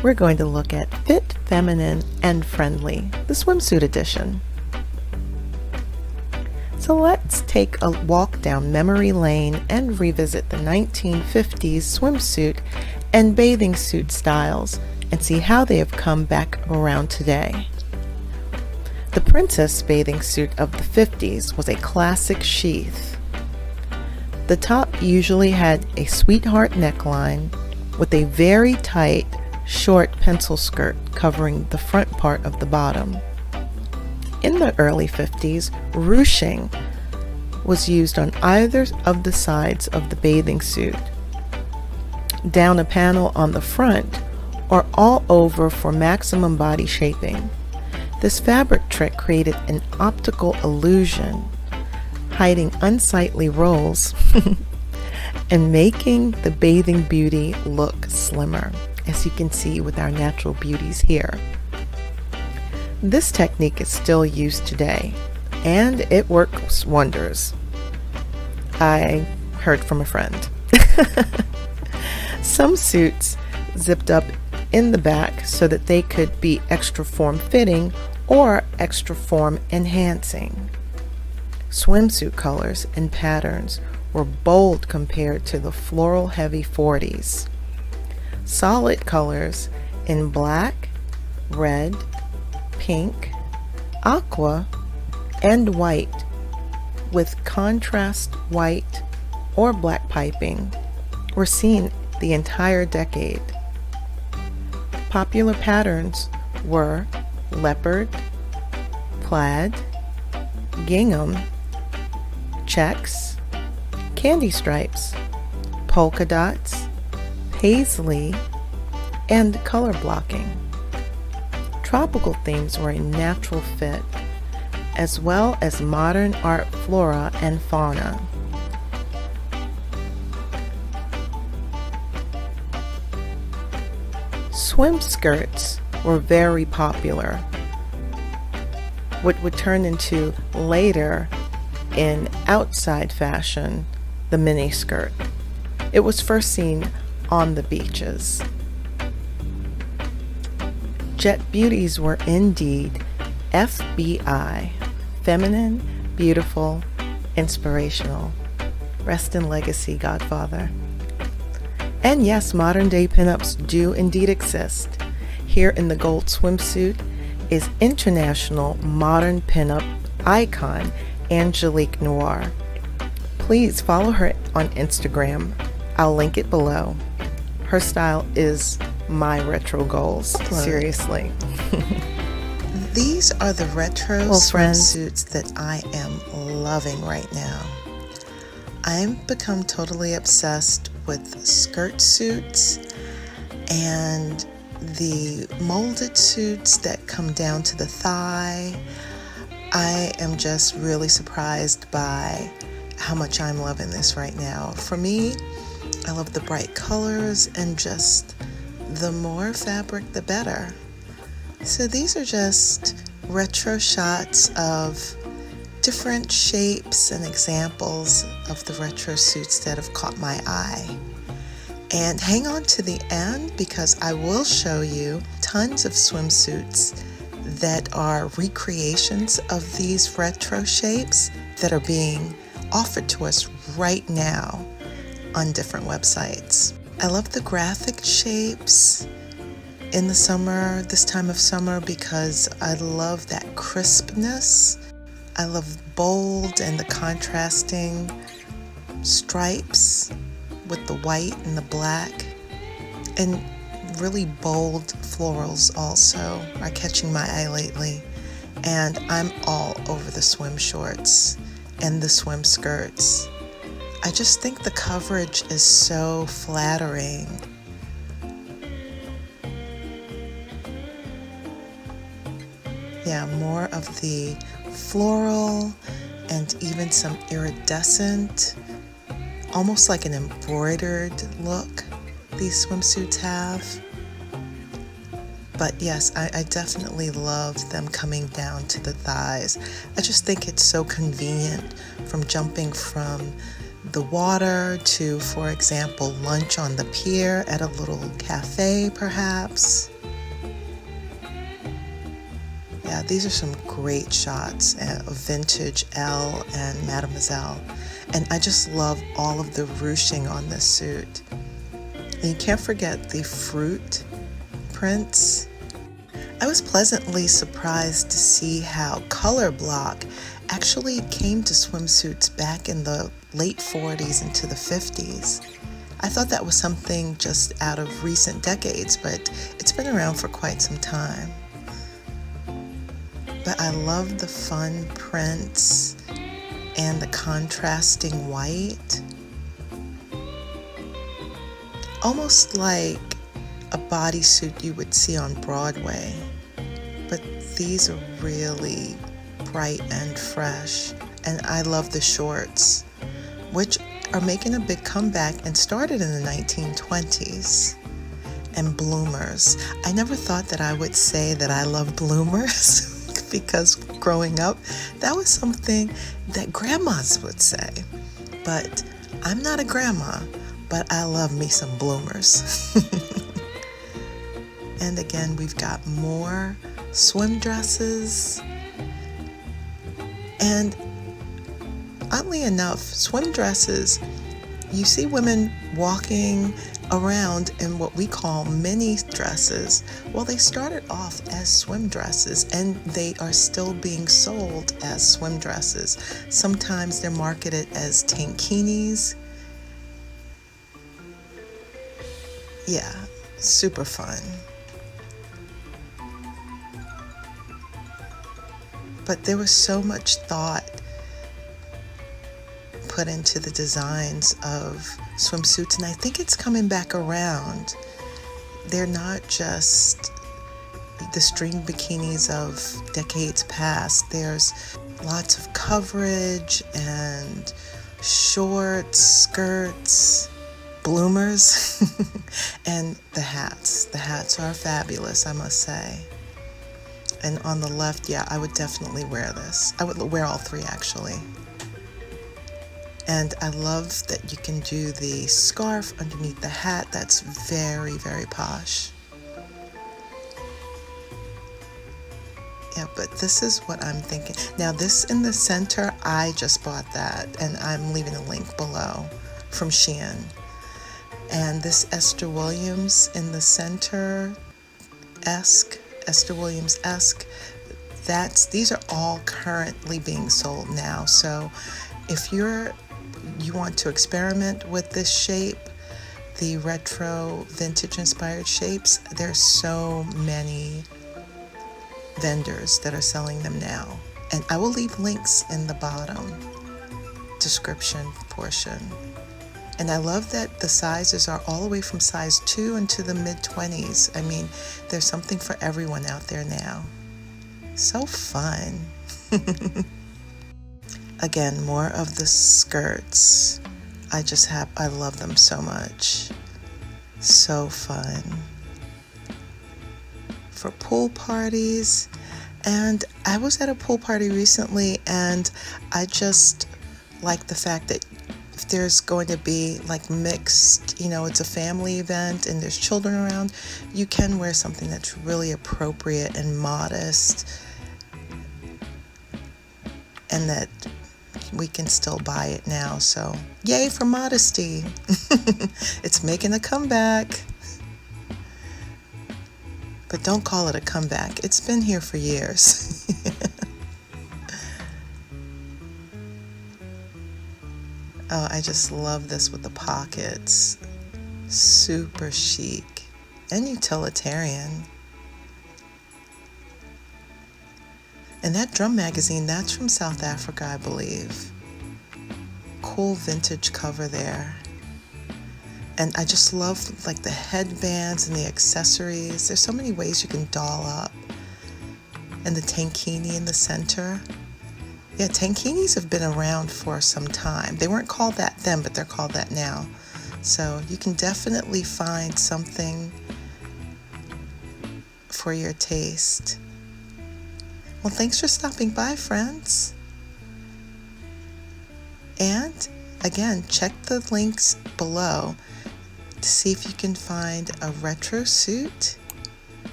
we're going to look at Fit, Feminine, and Friendly, the swimsuit edition. So let's take a walk down memory lane and revisit the 1950s swimsuit and bathing suit styles and see how they have come back around today. The princess bathing suit of the 50s was a classic sheath. The top usually had a sweetheart neckline with a very tight, short pencil skirt covering the front part of the bottom. In the early 50s, ruching was used on either of the sides of the bathing suit, down a panel on the front, or all over for maximum body shaping. This fabric trick created an optical illusion, hiding unsightly rolls and making the bathing beauty look slimmer, as you can see with our natural beauties here. This technique is still used today, and it works wonders. I heard from a friend. Some suits zipped up in the back so that they could be extra form fitting or extra form enhancing. Swimsuit colors and patterns were bold compared to the floral heavy 40s. Solid colors in black, red, pink, aqua, and white with contrast white or black piping were seen the entire decade. Popular patterns were leopard, plaid, gingham, checks, candy stripes, polka dots, paisley, and color blocking. Tropical themes were a natural fit, as well as modern art flora and fauna. Swim skirts were very popular, what would turn into later in outside fashion, the mini skirt. It was first seen on the beaches. Jet beauties were indeed FBI, feminine, beautiful, inspirational. Rest in legacy, Godfather. And yes, modern day pinups do indeed exist. Here in the gold swimsuit is international modern pinup icon Angelique Noir. Please follow her on Instagram. I'll link it below. Her style is my retro goals, seriously. These are the retro swimsuits that I am loving right now. I've become totally obsessed with skirt suits and the molded suits that come down to the thigh. I am just really surprised by how much I'm loving this right now. For me, I love the bright colors and just the more fabric, the better. So these are just retro shots of different shapes and examples of the retro suits that have caught my eye. And hang on to the end because I will show you tons of swimsuits that are recreations of these retro shapes that are being offered to us right now on different websites. I love the graphic shapes in the summer, this time of summer, because I love that crispness. I love bold and the contrasting stripes with the white and the black, and really bold florals also are catching my eye lately. And I'm all over the swim shorts and the swim skirts. I just think the coverage is so flattering. Yeah, more of the floral and even some iridescent, almost like an embroidered look these swimsuits have. But yes, I definitely love them coming down to the thighs. I just think it's so convenient from jumping from the water to, for example, lunch on the pier at a little cafe perhaps. Yeah, these are some great shots of vintage Elle and Mademoiselle. And I just love all of the ruching on this suit. And you can't forget the fruit prints. I was pleasantly surprised to see how color block actually came to swimsuits back in the late 40s into the 50s. I thought that was something just out of recent decades, but it's been around for quite some time. But I love the fun prints and the contrasting white. Almost like a bodysuit you would see on Broadway. But these are really bright and fresh. And I love the shorts, which are making a big comeback and started in the 1920s. And bloomers. I never thought that I would say that I love bloomers because growing up, that was something that grandmas would say. But I'm not a grandma, but I love me some bloomers. And again, we've got more swim dresses. And oddly enough, swim dresses, you see women walking around in what we call mini dresses. Well, they started off as swim dresses and they are still being sold as swim dresses. Sometimes they're marketed as tankinis. Yeah, super fun. But there was so much thought put into the designs of swimsuits, and I think it's coming back around. They're not just the string bikinis of decades past. There's lots of coverage and shorts, skirts, bloomers, and the hats. The hats are fabulous, I must say. And on the left, yeah, I would definitely wear this. I would wear all three, actually. And I love that you can do the scarf underneath the hat. That's very, very posh. Yeah, but this is what I'm thinking. Now, this in the center, I just bought that, and I'm leaving a link below from Shein. And this Esther Williams in the center, Esther Williams-esque, these are all currently being sold now. So if you want to experiment with this shape, the retro vintage inspired shapes, there's so many vendors that are selling them now. And I will leave links in the bottom description portion. And I love that the sizes are all the way from size 2 into the mid-20s. I mean, there's something for everyone out there now. So fun. Again, more of the skirts. I love them so much. So fun. For pool parties. And I was at a pool party recently, and I just like the fact that if there's going to be like mixed, it's a family event and there's children around, you can wear something that's really appropriate and modest, and that we can still buy it now. So yay for modesty. It's making a comeback. But don't call it a comeback. It's been here for years. Oh, I just love this with the pockets. Super chic and utilitarian. And that drum magazine, that's from South Africa, I believe. Cool vintage cover there. And I just love like the headbands and the accessories. There's so many ways you can doll up. And the tankini in the center. Yeah, tankinis have been around for some time. They weren't called that then, but they're called that now. So you can definitely find something for your taste. Well, thanks for stopping by, friends. And again, check the links below to see if you can find a retro suit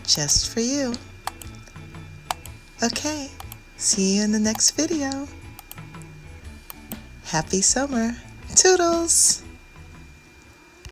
just for you. Okay, see you in the next video. Happy summer. Toodles!